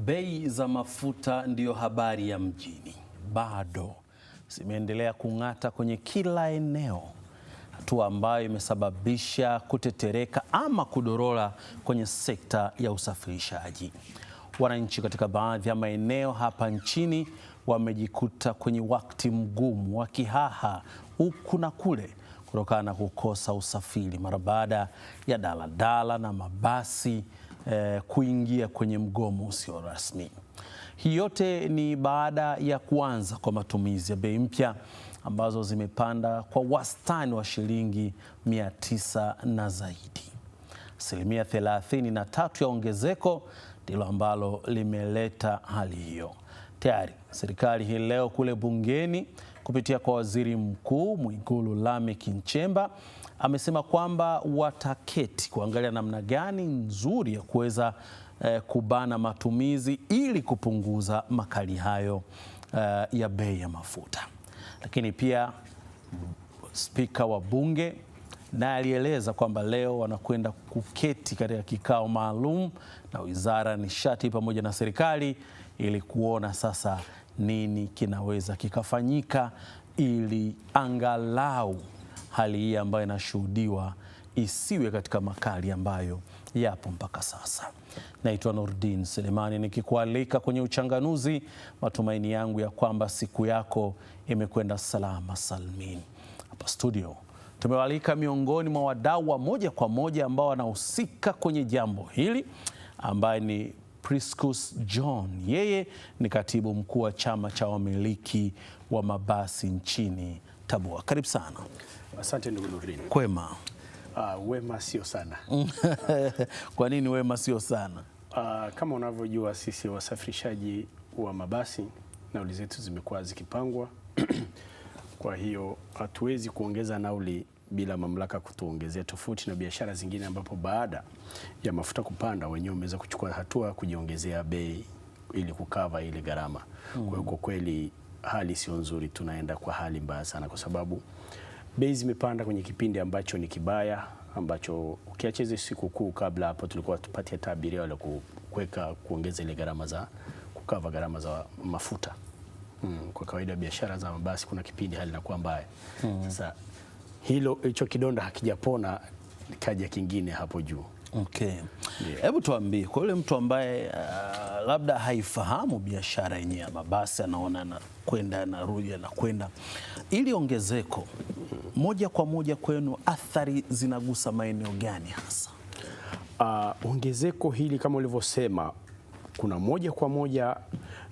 Bei za mafuta ndiyo habari ya mjini, bado zimeendelea kung'ata kwenye kila eneo, hatua ambayo imesababisha kutetereka ama kudorora kwenye sekta ya usafirishaji. Wananchi katika baadhi ya maeneo hapa nchini wamejikuta kwenye wakati mgumu wakihaha huku na kule kutokana na kukosa usafiri mara baada ya daladala na mabasi kuingia kwenye mgomo usio rasmi. Hii yote ni baada ya kuanza kwa matumizi ya bei mpya ambazo zimepanda kwa wastani wa shilingi 900 na zaidi. Asilimia 33 ya ongezeko ndilo ambalo limeleta hali hiyo. Tayari serikali hii leo kule bungeni kupitia kwa Waziri Mkuu Mwigulu Lameck Nchemba amesema kwamba wataketi kuangalia namna gani nzuri ya kuweza kubana matumizi ili kupunguza makali hayo ya bei ya mafuta. Lakini pia Spika wa Bunge naye alieleza kwamba leo wanakwenda kuketi katika kikao maalum na Wizara ya Nishati pamoja na serikali ili kuona sasa nini kinaweza kikafanyika ili angalau hali hii ambayo inashuhudiwa isiwe katika makali ambayo yapo mpaka sasa. Naitwa Nurdin Selemani nikikualika kwenye Uchanganuzi. Matumaini yangu ya kwamba siku yako imekwenda salama salmin. Hapa studio tumewalika miongoni mwa wadau wa moja kwa moja ambao wanahusika kwenye jambo hili, ambaye ni Priscus John. Yeye ni katibu mkuu wa chama cha wamiliki wa mabasi nchini TABOA. Karibu sana. Asante ndugu Nurdin. Kwema? Wema sio sana. Kwa nini wema sio sana? Kama unavyojua sisi wasafirishaji wa mabasi nauli zetu zimekuwa zikipangwa. Kwa hiyo hatuwezi kuongeza nauli bila mamlaka kutuongezea, tofauti na biashara zingine ambapo baada ya mafuta kupanda wenyewe wameweza kuchukua hatua kujiongezea bei ili kukava ile gharama. Kwa hiyo kwa kweli hali sio nzuri, tunaenda kwa hali mbaya sana kwa sababu bei zimepanda kwenye kipindi ambacho ni kibaya, ambacho ukiacheze siku kuu kabla hapo tulikuwa tupatie tabiria wala kuongeza ile gharama za kukava gharama za mafuta. Kwa kawaida biashara za mabasi kuna kipindi hali inakuwa mbaya. Sasa hicho kidonda hakijapona, kaja kingine hapo juu. Okay. Hebu tuambie kwa yule mtu ambaye labda haifahamu biashara yenyewe ya mabasi, anaona anakwenda anarudi anakwenda, ili ongezeko moja kwa moja kwenu athari zinagusa maeneo gani hasa? Ongezeko hili kama ulivyosema, kuna moja kwa moja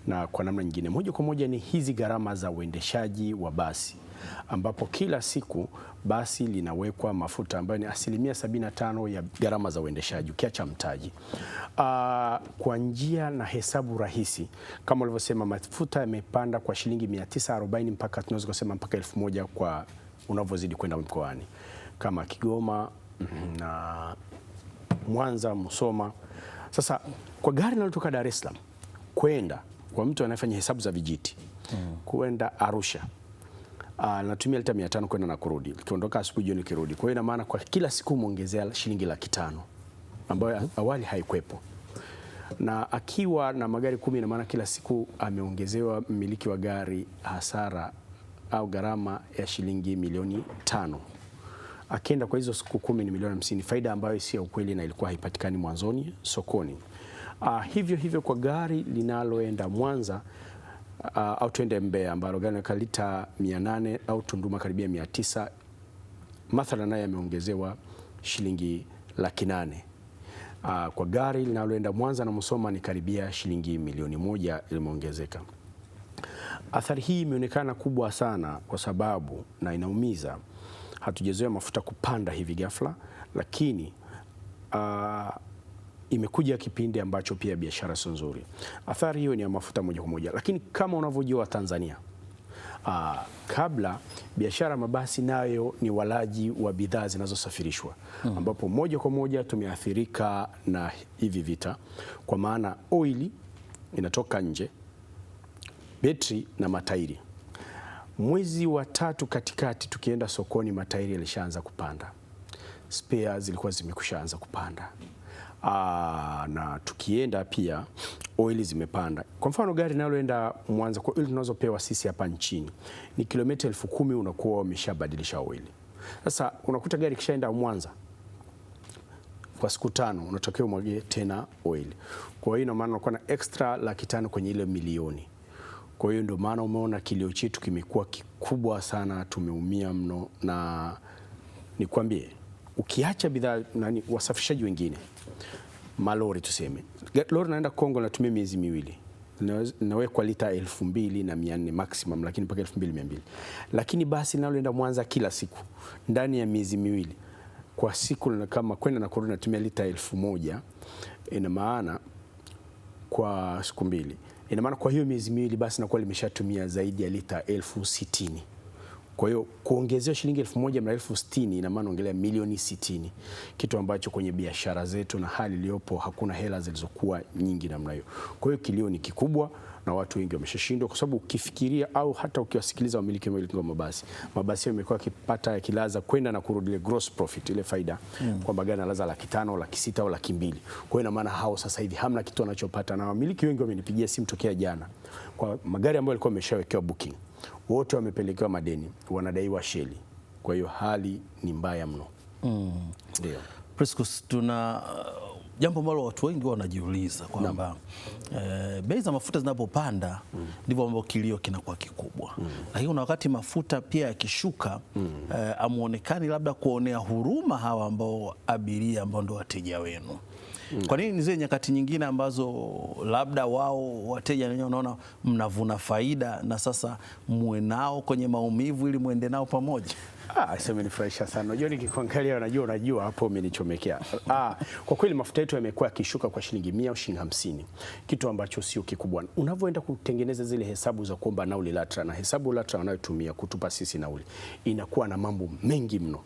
na kwa namna nyingine. Moja kwa moja ni hizi gharama za uendeshaji wa basi, ambapo kila siku basi linawekwa mafuta ambayo ni 75% ya gharama za uendeshaji ukiacha mtaji. Kwa njia na hesabu rahisi kama ulivyosema, mafuta yamepanda kwa shilingi 940 mpaka tunaweza kusema mpaka 1000 kwa unavyozidi kwenda mkoani kama Kigoma na Mwanza, Musoma. Sasa kwa gari linalotoka Dar es Salaam kwenda kwa mtu anayefanya hesabu za vijiti kwenda Arusha natumia lita 500 kwenda na kurudi, kiondoka asubuhi jioni kirudi. Kwa hiyo ina maana kwa kila siku muongezea shilingi 500 ambayo awali haikuepo. Na akiwa na magari 10 ina maana kila siku ameongezewa mmiliki wa gari hasara au gharama ya shilingi milioni 5. Akienda kwa hizo siku 10 ni milioni 50, faida ambayo si ya ukweli na ilikuwa haipatikani mwanzoni sokoni. Hivyo kwa gari linaloenda Mwanza au tuende Mbeya ambalo gari na lita 800 au Tunduma karibia 900, mathalan naye ameongezewa shilingi 800,000. Kwa gari linaloenda Mwanza na Musoma ni karibia shilingi milioni 1 ilimeongezeka. Athari hii imeonekana kubwa sana kwa sababu na inaumiza. Hatujazoea mafuta kupanda hivi ghafla, lakini imekuja kipindi ambacho pia biashara sio nzuri. Athari hiyo ni ya mafuta moja kwa moja, lakini kama unavyojua Tanzania, kabla biashara mabasi nayo ni walaji wa bidhaa zinazosafirishwa, ambapo moja kwa moja tumeathirika na hivi vita, kwa maana oili inatoka nje, betri na matairi. Mwezi wa 3 katikati tukienda sokoni, matairi yalishaanza kupanda, spare zilikuwa zimekushaanza kupanda, Na tukienda pia oili zimepanda. Kwa mfano gari linaloenda Mwanza, kwa oili tunazopewa sisi hapa nchini ni kilomita 10,000 unakuwa umeshabadilisha oili. Sasa unakuta gari kishaenda Mwanza kwa siku 5 unatokea umwagie tena oili. Kwa hiyo ina maana unakuwa na extra 500,000 kwenye ile milioni. Kwa hiyo ndio maana umeona kilio chetu kimekuwa kikubwa sana, tumeumia mno. Na nikwambie, ukiacha bidhaa wasafishaji wengine, malori tuseme, lori naenda Kongo natumia miezi 2, nawekwa lita 2,400 maximum, lakini mpaka 2,200. Lakini basi linaloenda Mwanza kila siku ndani ya miezi 2 kwa siku, na kama kwenda na kurudi natumia lita 1,000, ina maana kwa siku 2, ina maana kwa hiyo miezi 2 basi nakuwa limeshatumia zaidi ya lita 60,000. Kwa hiyo kuongezea shilingi 1,000 na 60,000 ina maana ongelea milioni 60, kitu ambacho kwenye biashara zetu na hali iliyopo hakuna hela zilizokuwa nyingi namna hiyo. Kwa hiyo kilio ni kikubwa na watu wengi wameshashindwa, kwa sababu ukifikiria au hata ukiwasikiliza wamiliki wa mabasi yamekuwa yakipata yakilaza kwenda na kurudi, ile gross profit, ile faida kwamba gari analaza 500,000, 600,000 au 200,000. Kwa hiyo ina maana hao sasa hivi hamna kitu wanachopata, na wamiliki wengi wamenipigia simu tokea jana kwa magari ambayo yalikuwa yameshawekewa booking, wote wamepelekewa madeni, wanadaiwa sheli. Kwa hiyo hali ni mbaya mno. Ndio. Priscus, tuna jambo ambalo watu wengi wanajiuliza kwamba bei za mafuta zinapopanda ndivyo ambavyo kilio kinakuwa kikubwa. Lakini kuna wakati mafuta pia yakishuka, amuonekani labda kuonea huruma hawa ambao abiria ambao ndio wateja wenu. Kwa nini zile nyakati nyingine ambazo labda wao wateja wenyewe wanaona mnavuna faida na sasa muwe nao kwenye maumivu ili muende nao pamoja? Sasa imenifurahisha sana. Unajua nikikuangalia unajua hapo umenichomekea. Kwa kweli mafuta yetu yamekuwa yakishuka kwa shilingi 100 au shilingi 50, kitu ambacho sio kikubwa. Unavyoenda kutengeneza zile hesabu za kuomba nauli LATRA, na hesabu LATRA wanayotumia kutupa sisi nauli inakuwa na mambo mengi mno.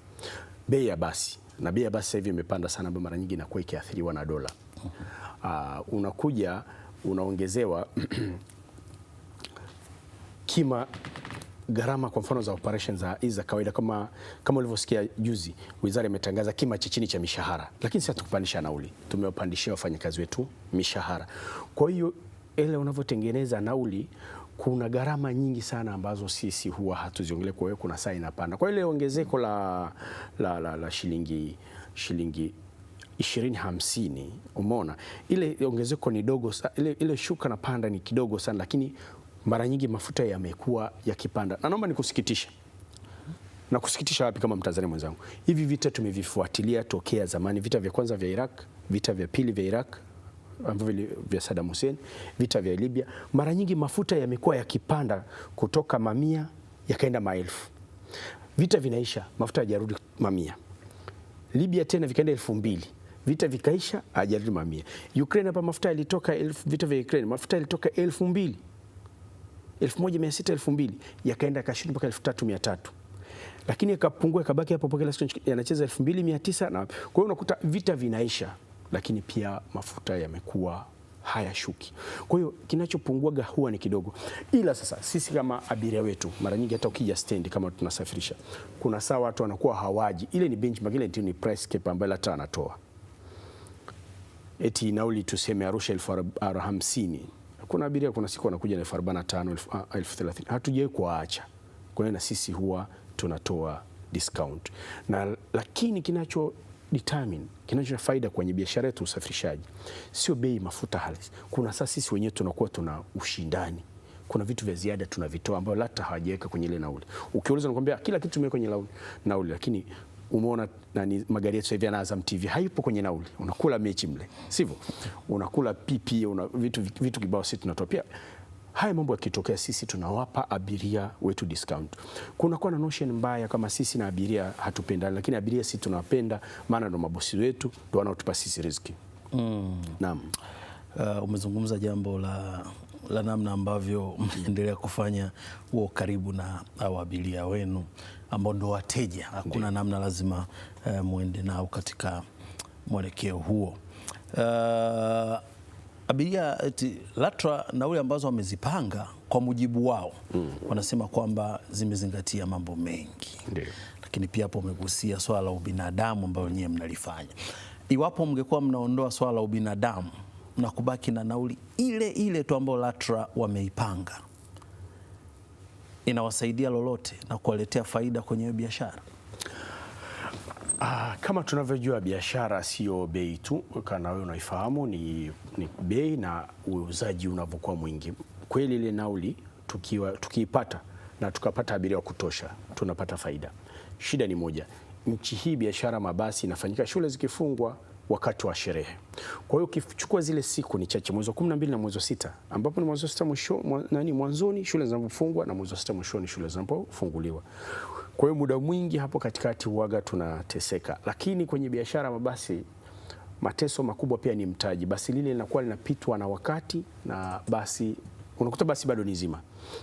Bei ya basi, na bei ya basi sasa hivi imepanda sana, mara nyingi inakuwa ikiathiriwa na dola. Unakuja unaongezewa kima gharama, kwa mfano za operations za kawaida, kama ulivyosikia juzi wizara imetangaza kima cha chini cha mishahara, lakini sisi hatukupandisha nauli, tumewapandishia wafanyakazi wetu mishahara. Kwa hiyo ile unavyotengeneza nauli kuna gharama nyingi sana ambazo sisi huwa hatuziongelee. Kwa hiyo kuna saa inapanda. Kwa ile ongezeko la shilingi 20-50, umeona ile ongezeko ni dogo, ile shuka na panda ni kidogo sana, lakini mara nyingi mafuta yamekuwa yakipanda. Na naomba nikusikitisha. Na kusikitisha wapi kama Mtanzania mwenzangu? Hivi vita tumevifuatilia tokea zamani, vita vya kwanza vya Iraq, vita vya pili vya Iraq ambavyo vya Saddam Hussein, vita vya Libya. Mara nyingi mafuta yamekuwa yakipanda kutoka mamia yakaenda maelfu. Vita vinaisha, mafuta hajarudi mamia. Libya tena vikaenda 2,000. Vita vikaisha, hajarudi mamia. Ukraine hapa mafuta yalitoka vita vya Ukraine, mafuta yalitoka 2,000. 1,600, 2,000 yakaenda kashinda mpaka 3,300, lakini yakapungua yakabaki hapo mpaka yanacheza 2,900. Na kwa hiyo unakuta vita vinaisha, lakini pia mafuta yamekuwa hayashuki. Kwa hiyo kinachopunguaga huwa ni kidogo. Ila sasa sisi kama abiria wetu, mara nyingi hata ukija stendi kama tunasafirisha, kuna saa watu wanakuwa hawaji. Ile ni benchmark, ile ni price cap ambayo LATRA anatoa. Eti nauli tuseme Arusha 50,000. Kuna abiria kuna siku wanakuja na 45,000, 30,000. Hatujawahi kuacha. Kwa hiyo na sisi huwa tunatoa discount. Lakini kinacho faida kwenye biashara yetu usafirishaji sio bei mafuta halisi. Kuna sasa sisi wenyewe tunakuwa tuna ushindani. Kuna vitu vya ziada tunavitoa ambao LATRA hawajaweka kwenye ile nauli. Ukiuliza nakwambia kila kitu tumeweka kwenye nauli, lakini umeona magari yetu hivi na Azam TV haipo kwenye nauli. Unakula mechi mle, sivyo? Unakula pipi, vitu kibao sisi tunatoa pia. Haya mambo yakitokea sisi tunawapa abiria wetu discount. Kuna kwa na notion mbaya kama sisi na abiria hatupendani, lakini abiria sisi tunawapenda, maana ndo mabosi wetu, ndo wanaotupa sisi riziki. Naam. Umezungumza jambo la namna ambavyo mnaendelea kufanya huo karibu na hao abiria wenu ambao ndo wateja. Hakuna namna, lazima muende nao katika mwelekeo huo. Abiria LATRA nauli ambazo wamezipanga kwa mujibu wao wanasema kwamba zimezingatia mambo mengi. Ndiyo. Lakini pia hapo umegusia swala la ubinadamu ambao wenyewe mnalifanya. iwapo mngekuwa mnaondoa swala la ubinadamu na kubaki na nauli ile ile tu ambayo LATRA wameipanga, inawasaidia lolote na kuwaletea faida kwenye biashara? Kama tunavyojua biashara sio bei tu, kana wewe unaifahamu, ni bei na uuzaji unavyokuwa mwingi. Kweli ile nauli tukiipata na tukapata abiria wa kutosha, tunapata faida. Shida ni moja, nchi hii biashara mabasi inafanyika shule zikifungwa wakati wa sherehe. Kwa hiyo ukichukua zile siku ni chache, mwezi wa 12 na mwezi wa 6, ambapo ni mwezi wa 6 mwanzoni shule zinapofungwa na mwezi wa 6 mwishoni shule zinapofunguliwa. Kwa hiyo muda mwingi hapo katikati huaga tunateseka. Lakini kwenye biashara mabasi mateso makubwa pia ni mtaji. Basi lile linakuwa linapitwa na wakati, na basi unakuta basi bado ni zima,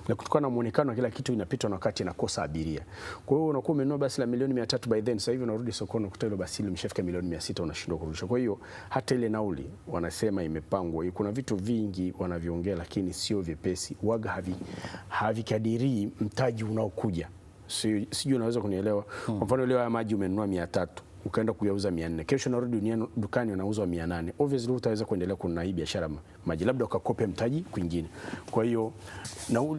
na kutokana na muonekano wa kila kitu inapitwa na wakati, inakosa abiria. Kwa hiyo unakuwa umenunua basi la milioni 300 by then, sasa hivi unarudi sokoni unakuta ile basi limeshafika milioni 600, unashindwa kurudisha. Kwa hiyo hata ile nauli wanasema imepangwa, kuna vitu vingi wanaviongea lakini sio vyepesi, waga havikadirii mtaji unaokuja. Sijui unaweza kunielewa. Kwa mfano leo ya maji umenunua 300, ukaenda kuyauza 400, kesho narudi dukani unauzwa 800. Obviously utaweza kuendelea kuna hii biashara maji, labda ukakope mtaji kwingine. Kwa hiyo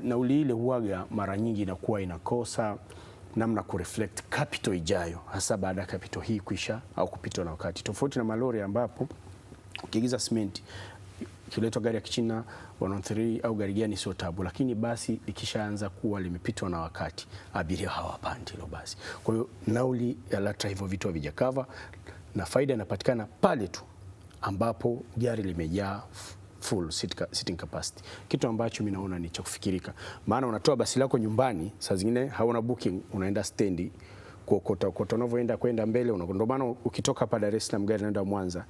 nauli ile huaga mara nyingi inakuwa inakosa namna kureflect capital ijayo, hasa baada ya capital hii kuisha au kupitwa na wakati. Tofauti na malori ambapo ukiagiza simenti kiletwa gari ya Kichina 103 au gari gani sio tabu, lakini basi ikishaanza kuwa limepitwa na wakati abiria hawapandi hilo basi. Kwa hiyo nauli ya LATRA hivyo vitu havijakava, na faida inapatikana pale tu ambapo gari limejaa full sitting capacity, kitu ambacho mimi naona ni cha kufikirika. Maana unatoa basi lako nyumbani, saa zingine hauna booking, unaenda stendi kuokota unavyoenda kwenda mbele. Ndio maana ukitoka hapa Dar es Salaam gari inaenda Mwanza,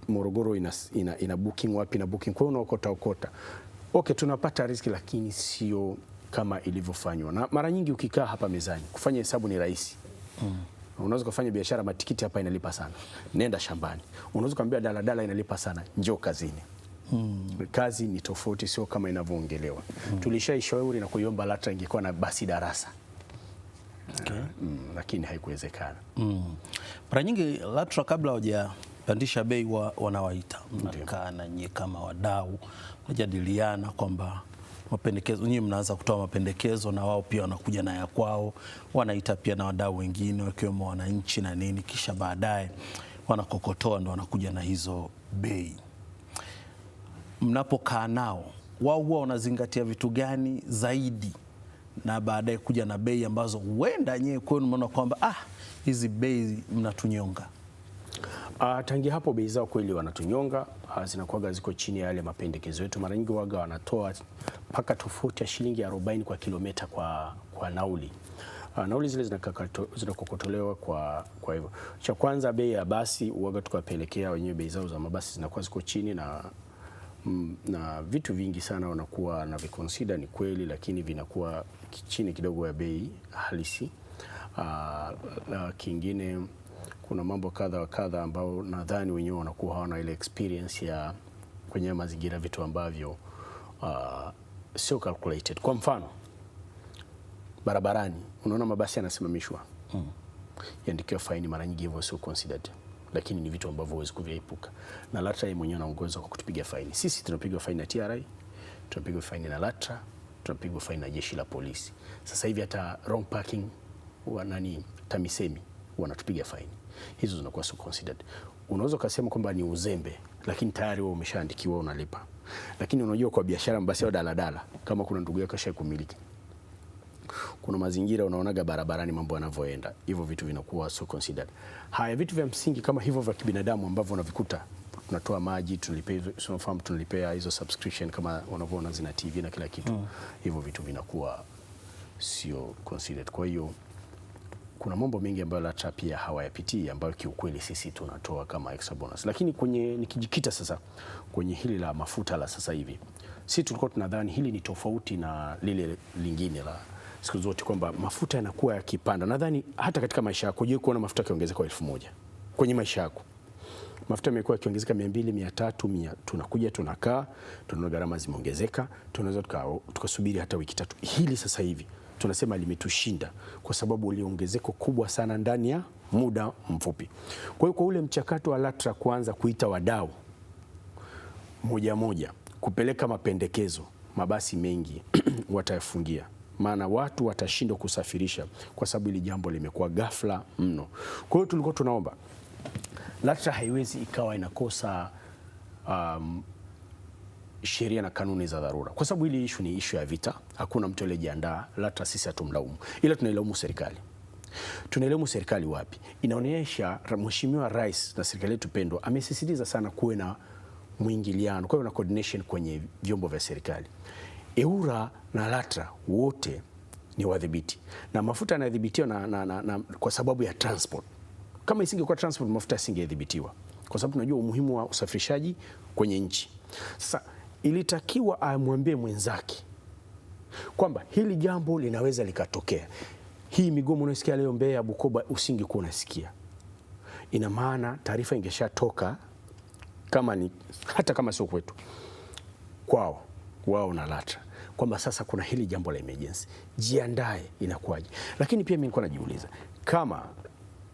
Morogoro ina booking wapi na booking, kwa hiyo unaokota. Okay, tunapata riziki lakini sio kama ilivyofanywa. Na mara nyingi ukikaa hapa mezani kufanya hesabu ni rahisi. Unaweza kufanya biashara, matikiti hapa inalipa sana, nenda shambani. Unaweza kumwambia daladala inalipa sana, njoo kazini. Kazi ni tofauti, sio kama inavyoongelewa. Tulishaishauri na kuiomba LATRA ingekuwa na basi darasa. Okay. Lakini haikuwezekana. Mara nyingi LATRA kabla hawajapandisha bei wanawaita, mnakaa na nyie kama wadau, mnajadiliana kwamba mapendekezo, nyinyi mnaanza kutoa mapendekezo na wao pia wanakuja na ya kwao, wanaita pia na wadau wengine wakiwemo wananchi na nini, kisha baadaye wanakokotoa ndo wanakuja na hizo bei. Mnapokaa nao, wao huwa wanazingatia vitu gani zaidi na baadaye kuja na bei ambazo huenda nyewe kwenu mnaona kwamba hizi bei mnatunyonga? Tangia hapo bei zao kweli wanatunyonga, zinakuwa ziko chini ya yale mapendekezo yetu. Mara nyingi waga wanatoa mpaka tofauti ya shilingi 40 kwa kilomita kwa nauli. Nauli zile zinakokotolewa kwa hivyo. Cha kwanza, bei ya basi waga tukapelekea wenyewe, bei zao za mabasi zinakuwa ziko chini, na vitu vingi sana wanakuwa na viconsider, ni kweli, lakini vinakuwa chini kidogo ya bei halisi. Kingine kuna mambo kadha wa kadha ambao nadhani wenyewe wanakuwa hawana ile experience ya kwenye mazingira, vitu ambavyo sio calculated. Kwa mfano barabarani unaona mabasi yanasimamishwa, yandikiwa faini, mara nyingi hivyo sio considered, lakini ni vitu ambavyo huwezi kuviepuka, na LATRA mwenyewe anaongoza kwa kutupiga faini. Sisi tunapigwa faini na TRA, tunapigwa faini na LATRA, tunapigwa faini na jeshi la polisi. Sasa hivi hata wrong parking TAMISEMI wanatupiga faini. Hizo zinakuwa so considered. Unaweza kusema kwamba ni uzembe, lakini tayari wewe umeshaandikiwa unalipa. Lakini unajua kwa biashara basi au daladala, kama kuna ndugu yako kumiliki, kuna mazingira unaonaga barabarani mambo yanavyoenda, hivyo vitu vinakuwa so considered. Haya vitu vya msingi kama hivyo vya kibinadamu ambavyo unavikuta, tunatoa maji, tunalipea hizo subscription kama unavyoona zina TV na kila kitu, hivyo vitu vinakuwa sio considered. Kwa hiyo kuna mambo mengi ambayo LATRA pia hawayapitii, ambayo kiukweli sisi tunatoa kama extra bonus. Lakini nikijikita sasa kwenye hili la mafuta la sasa hivi, sisi tulikuwa tunadhani hili ni tofauti na lile lingine la siku zote, kwamba mafuta yanakuwa yakipanda. Nadhani hata katika maisha yako je, kuona mafuta yakiongezeka 1000 kwenye maisha yako, mafuta yamekuwa yakiongezeka 200, 300, tunakuja tunakaa, tunaona gharama zimeongezeka, tunaweza tukasubiri hata wiki 3. Hili sasa hivi tunasema limetushinda kwa sababu iliongezeko kubwa sana ndani ya muda mfupi. Kwa hiyo kwa ule mchakato wa LATRA kuanza kuita wadau moja moja kupeleka mapendekezo, mabasi mengi watayafungia, maana watu watashindwa kusafirisha kwa sababu hili jambo limekuwa ghafla mno. Kwa hiyo tulikuwa tunaomba LATRA haiwezi ikawa inakosa sheria na kanuni za dharura, kwa sababu hili issue ni issue ya vita. Hakuna mtu aliyejiandaa. LATRA sisi hatumlaumu, ila tunailaumu serikali. Tunailaumu serikali wapi? Inaonyesha Mheshimiwa Rais na serikali yetu pendwa amesisitiza sana kuwe na mwingiliano, kwa hiyo na coordination kwenye vyombo vya serikali. EWURA na LATRA wote ni wadhibiti na mafuta yanadhibitiwa na kwa sababu ya transport. Kama isingekuwa transport, mafuta yasingedhibitiwa, kwa sababu tunajua umuhimu wa usafirishaji kwenye nchi. Sasa ilitakiwa amwambie mwenzake kwamba hili jambo linaweza likatokea. Hii migomo unasikia leo Mbeya, Bukoba, usingekuwa unasikia. Ina maana taarifa ingeshatoka, kama ni hata kama sio kwetu, kwao wao na LATRA, kwamba sasa kuna hili jambo la emergency, jiandae. Inakuwaje? Lakini pia mimi nilikuwa najiuliza kama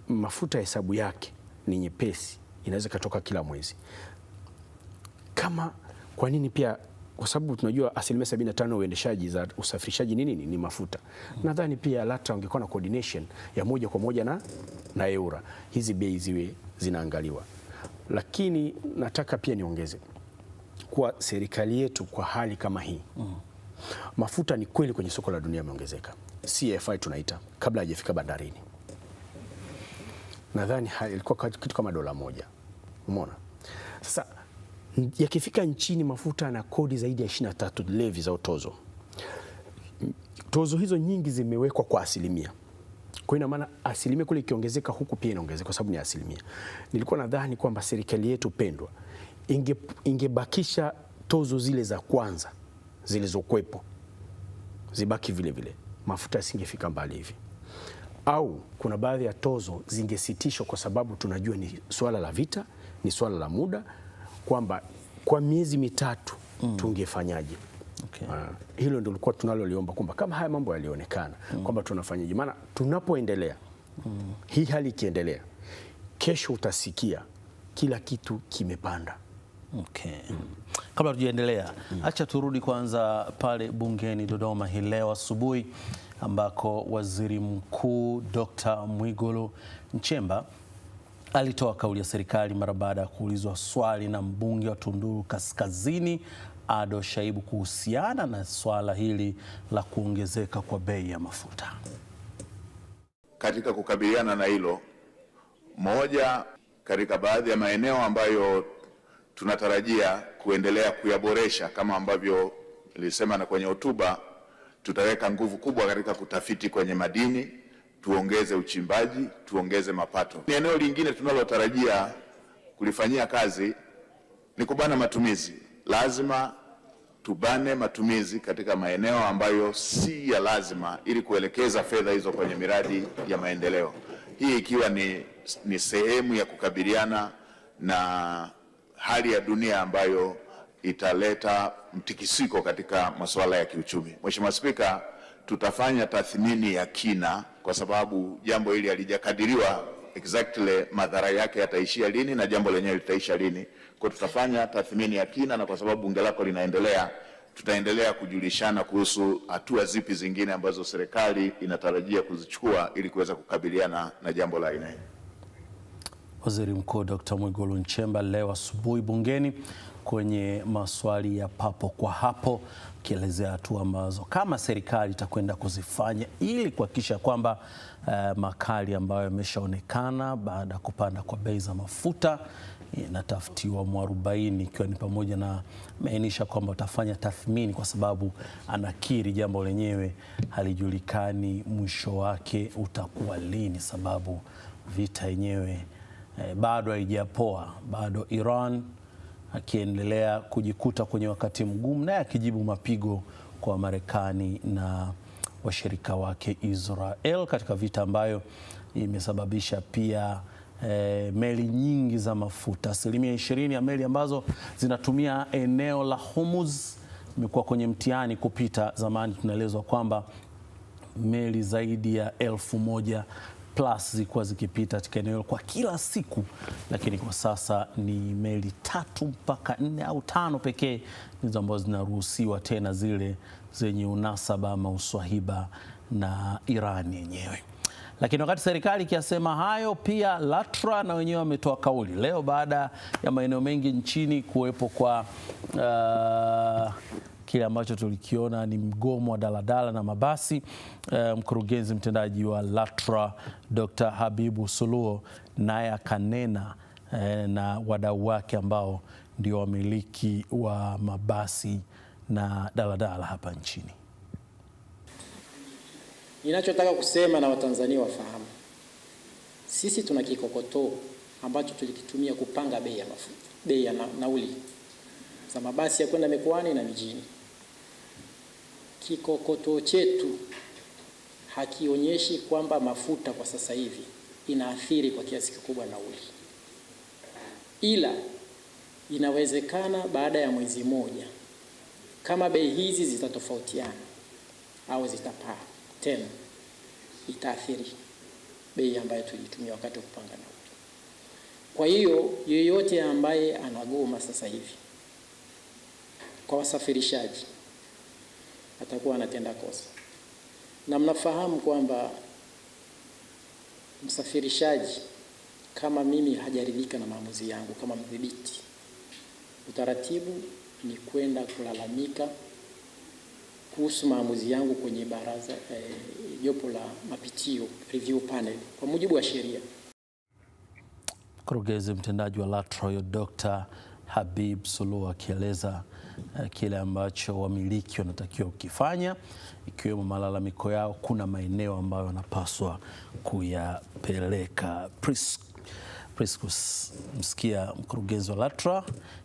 mafuta hesabu yake ni nyepesi, inaweza katoka kila mwezi, kama kwa nini pia, kwa sababu tunajua 75% uendeshaji za usafirishaji ni mafuta. Nadhani pia LATRA ungekuwa na coordination ya moja kwa moja na EWURA, hizi bei ziwe zinaangaliwa. Lakini nataka pia niongeze kwa serikali yetu kwa hali kama hii, mafuta ni kweli kwenye soko la dunia yameongezeka. CFI tunaita kabla hajafika bandarini, nadhani ilikuwa kitu kama $1. Umeona? Sasa yakifika nchini mafuta na kodi zaidi ya 23 levi za tozo. Tozo hizo nyingi zimewekwa kwa asilimia. Kwa ina maana asilimia kule ikiongezeka huku pia inaongezeka kwa sababu ni asilimia. Nilikuwa nadhani kwamba serikali yetu pendwa ingebakisha tozo zile za kwanza zilizokuwepo zibaki vile vile, mafuta yasingefika mbali hivi. Au kuna baadhi ya tozo zingesitishwa kwa sababu tunajua ni swala la vita, ni swala la muda, kwamba kwa miezi mitatu tungefanyaje? Okay. Hilo ndio lilikuwa tunaloliomba, kwamba kama haya mambo yalionekana kwamba tunafanyaje, maana tunapoendelea hii hali ikiendelea, kesho utasikia kila kitu kimepanda. Okay. Kabla tujaendelea, acha turudi kwanza pale bungeni Dodoma hii leo asubuhi, ambako Waziri Mkuu Dr. Mwigulu Nchemba alitoa kauli ya serikali mara baada ya kuulizwa swali na mbunge wa Tunduru Kaskazini Ado Shaibu kuhusiana na swala hili la kuongezeka kwa bei ya mafuta. Katika kukabiliana na hilo, moja katika baadhi ya maeneo ambayo tunatarajia kuendelea kuyaboresha, kama ambavyo nilisema na kwenye hotuba, tutaweka nguvu kubwa katika kutafiti kwenye madini, tuongeze uchimbaji, tuongeze mapato. Ni eneo lingine tunalotarajia kulifanyia kazi ni kubana matumizi. Lazima tubane matumizi katika maeneo ambayo si ya lazima, ili kuelekeza fedha hizo kwenye miradi ya maendeleo. Hii ikiwa ni sehemu ya kukabiliana na hali ya dunia ambayo italeta mtikisiko katika masuala ya kiuchumi. Mheshimiwa Spika, tutafanya tathmini ya kina, kwa sababu jambo hili halijakadiriwa exactly madhara yake yataishia lini na jambo lenyewe litaisha lini. Kwa tutafanya tathmini ya kina, na kwa sababu bunge lako linaendelea, tutaendelea kujulishana kuhusu hatua zipi zingine ambazo serikali inatarajia kuzichukua ili kuweza kukabiliana na jambo la aina hii. Waziri Mkuu Dr. Mwigulu Nchemba leo asubuhi bungeni kwenye maswali ya papo kwa hapo, akielezea hatua ambazo kama serikali itakwenda kuzifanya ili kuhakikisha kwamba makali ambayo yameshaonekana baada ya kupanda kwa bei za mafuta inatafutiwa mwarobaini, ikiwa ni pamoja na maanisha kwamba utafanya tathmini, kwa sababu anakiri jambo lenyewe halijulikani mwisho wake utakuwa lini, sababu vita yenyewe bado haijapoa, bado Iran akiendelea kujikuta kwenye wakati mgumu, naye akijibu mapigo kwa Marekani na washirika wake Israel, katika vita ambayo imesababisha pia meli nyingi za mafuta. 20% ya meli ambazo zinatumia eneo la Hormuz imekuwa kwenye mtihani kupita. Zamani tunaelezwa kwamba meli zaidi ya 1000 plus zilikuwa zikipita katika eneo kwa kila siku, lakini kwa sasa ni meli 3 mpaka 4 au 5 pekee ndizo ambazo zinaruhusiwa tena, zile zenye unasaba ama uswahiba na Iran yenyewe. Lakini wakati serikali ikiyasema hayo, pia LATRA na wenyewe wametoa kauli leo baada ya maeneo mengi nchini kuwepo kwa kile ambacho tulikiona ni mgomo wa daladala na mabasi. Mkurugenzi mtendaji wa LATRA Dr. Habibu Suluo naye akanena na wadau wake ambao ndio wamiliki wa mabasi na daladala hapa nchini. Ninachotaka kusema na Watanzania wafahamu, sisi tuna kikokotoo ambacho tulikitumia kupanga bei ya mafuta, bei ya nauli za mabasi ya kwenda mikoani na mijini. Kikokotoo chetu hakionyeshi kwamba mafuta kwa sasa hivi inaathiri kwa kiasi kikubwa nauli, ila inawezekana baada ya mwezi mmoja kama bei hizi zitatofautiana au zitapaa tena, itaathiri bei ambayo tulitumia wakati wa kupanga nauli. Kwa hiyo yeyote ambaye anagoma sasa hivi kwa wasafirishaji atakuwa anatenda kosa, na mnafahamu kwamba msafirishaji kama mimi hajaridhika na maamuzi yangu kama mdhibiti, utaratibu ni kwenda kulalamika kuhusu maamuzi yangu kwenye baraza jopo la mapitio, review panel, kwa mujibu wa sheria. Mkurugenzi mtendaji wa LATRA Dr. Habib Suluo akieleza kile ambacho wamiliki wanatakiwa kukifanya, ikiwemo malalamiko yao. Kuna maeneo ambayo wanapaswa kuyapeleka. Priscus, msikia mkurugenzi wa LATRA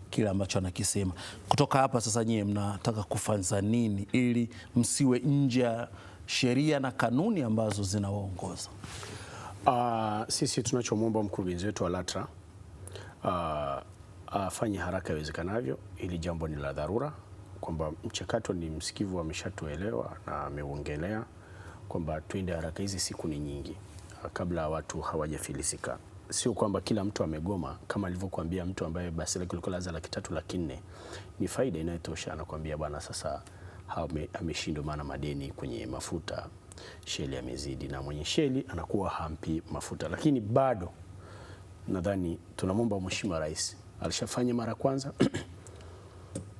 kile ambacho anakisema. Kutoka hapa sasa, nyie mnataka kufanya nini ili msiwe nje ya sheria na kanuni ambazo zinawaongoza? Sisi tunachomwomba mkurugenzi wetu wa LATRA afanye haraka iwezekanavyo. Ili jambo ni la dharura, kwamba mchakato ni msikivu, ameshatuelewa na ameuongelea kwamba tuende haraka. Hizi siku ni nyingi kabla watu hawajafilisika. Sio kwamba kila mtu amegoma, kama alivyokuambia mtu ambaye basi lake liko laza 300,000 400 ni faida inayotosha, anakuambia bwana sasa ameshindwa, maana madeni kwenye mafuta, sheli amezidi, na mwenye sheli anakuwa hampi mafuta. Lakini bado nadhani tunamwomba Mheshimiwa Rais, alishafanya mara kwanza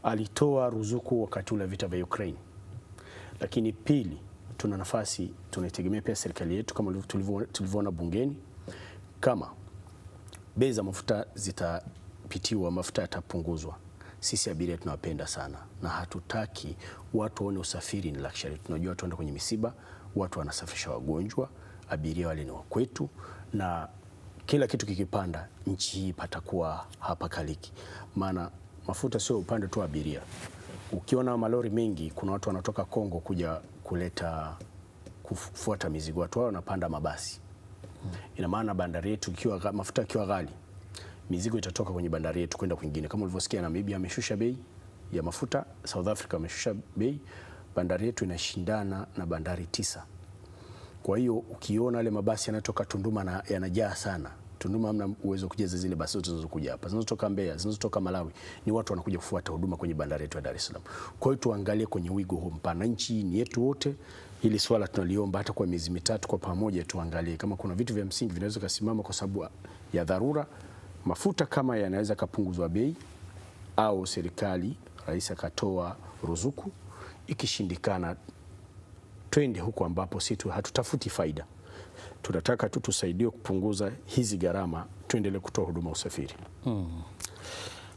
alitoa ruzuku wakati ule vita vya Ukraine. Lakini pili, tuna nafasi, tunaitegemea pia serikali yetu kama tulivyoona bungeni, kama bei za mafuta zitapitiwa, mafuta yatapunguzwa. Sisi abiria tunawapenda sana na hatutaki watu waone usafiri ni luxury. Tunajua watu wanaenda kwenye misiba, watu wanasafirisha wagonjwa, abiria wale ni wa kwetu, na kila kitu kikipanda nchi hii patakuwa hapa kaliki. Maana mafuta sio upande tu abiria. Ukiona malori mengi, kuna watu wanatoka Kongo kuja kuleta kufuata mizigo, watu wao wanapanda mabasi. Ina maana bandari yetu ikiwa mafuta ikiwa ghali, mizigo itatoka kwenye bandari yetu kwenda kwingine. Kama ulivyosikia, Namibia ameshusha bei ya mafuta, South Africa ameshusha bei, bandari yetu inashindana na bandari 9. Kwa hiyo ukiona wale mabasi yanatoka Tunduma na yanajaa sana, Tunduma hamna uwezo kujaza zile basi zote zinazokuja hapa, zinazotoka Mbeya, zinazotoka Malawi, ni watu wanakuja kufuata huduma kwenye bandari yetu ya Dar es Salaam. Kwa hiyo tuangalie kwenye wigo huu mpana, nchi ni yetu wote. Hili swala tunaliomba hata kwa miezi mitatu kwa pamoja, tuangalie kama kuna vitu vya msingi vinaweza kusimama kwa sababu ya dharura. Mafuta kama yanaweza kupunguzwa bei, au serikali, rais akatoa ruzuku. Ikishindikana, twende huko ambapo sisi hatutafuti faida, tunataka tu tusaidiwe kupunguza hizi gharama, tuendelee kutoa huduma usafiri.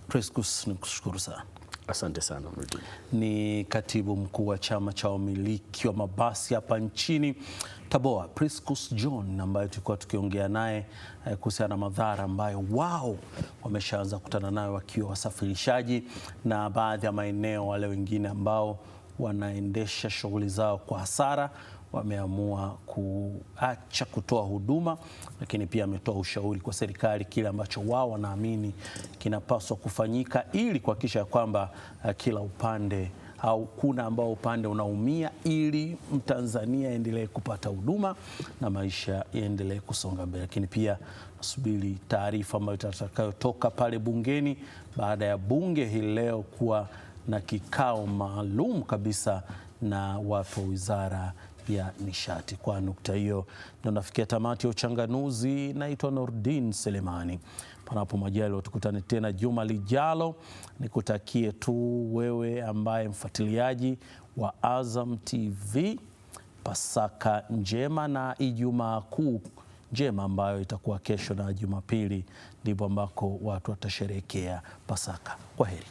Priscus, nikushukuru sana. Asante sana. Ni katibu mkuu wa chama cha wamiliki wa mabasi hapa nchini TABOA, Priscus John, ambaye tulikuwa tukiongea naye kuhusiana na madhara ambayo wao wameshaanza kukutana nayo wakiwa wasafirishaji, na baadhi ya maeneo wale wengine ambao wanaendesha shughuli zao kwa hasara wameamua kuacha kutoa huduma, lakini pia ametoa ushauri kwa serikali kile ambacho wao wanaamini kinapaswa kufanyika ili kuhakikisha kwamba kila upande kuna ambao upande unaumia, ili Mtanzania aendelee kupata huduma na maisha yaendelee kusonga mbele. Lakini pia nasubiri taarifa ambayo itakayotoka pale bungeni baada ya bunge hii leo kuwa na kikao maalum kabisa na watu wa Wizara ya Nishati. Kwa nukta hiyo ndio nafikia tamati ya Uchanganuzi. Naitwa Nurdin Selemani. Panapo majaliwa tukutane tena juma lijalo. Nikutakie tu wewe ambaye mfuatiliaji wa Azam TV Pasaka njema na Ijumaa Kuu njema ambayo itakuwa kesho na Jumapili ndipo ambako watu watasherehekea Pasaka. Kwaheri.